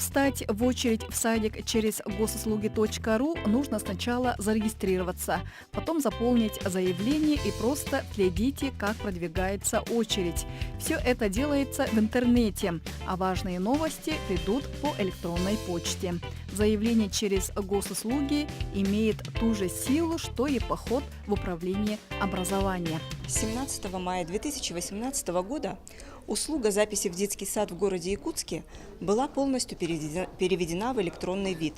встать в очередь в садик через госуслуги.ру, нужно сначала зарегистрироваться, потом заполнить заявление и просто следите, как продвигается очередь. Все это делается в интернете, а важные новости придут по электронной почте. Заявление через госуслуги имеет ту же силу, что и поход в управление образования. 17 мая 2018 года услуга записи в детский сад в городе Якутске была полностью переведена в электронный вид.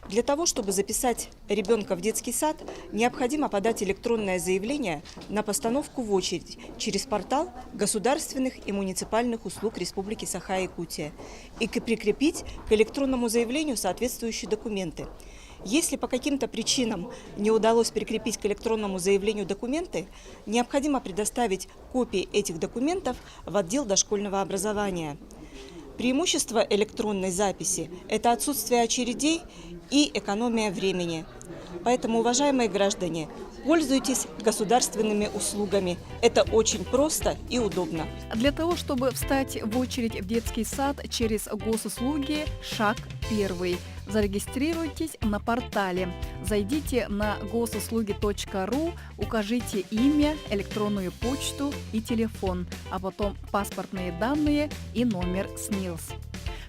Для того, чтобы записать ребенка в детский сад, необходимо подать электронное заявление на постановку в очередь через портал государственных и муниципальных услуг Республики Саха-Якутия и прикрепить к электронному заявлению соответствующие документы. Если по каким-то причинам не удалось прикрепить к электронному заявлению документы, необходимо предоставить копии этих документов в отдел дошкольного образования. Преимущество электронной записи – это отсутствие очередей и экономия времени. Поэтому, уважаемые граждане, пользуйтесь государственными услугами. Это очень просто и удобно. Для того, чтобы встать в очередь в детский сад через госуслуги, шаг первый. Зарегистрируйтесь на портале. Зайдите на госуслуги.ру, укажите имя, электронную почту и телефон, а потом паспортные данные и номер СНИЛС.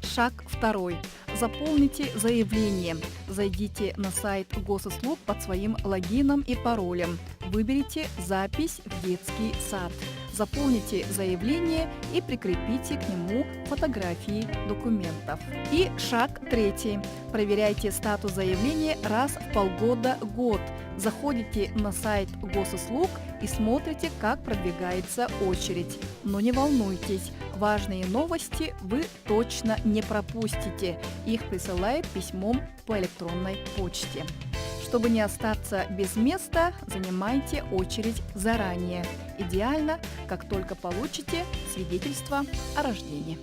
Шаг второй. Заполните заявление. Зайдите на сайт госуслуг под своим логином и паролем. Выберите «Запись в детский сад». Заполните заявление и прикрепите к нему фотографии документов. И шаг третий. Проверяйте статус заявления раз в полгода-год. Заходите на сайт госуслуг и смотрите, как продвигается очередь. Но не волнуйтесь, важные новости вы точно не пропустите. Их присылают письмом по электронной почте. Чтобы не остаться без места, занимайте очередь заранее. Идеально, как только получите свидетельство о рождении.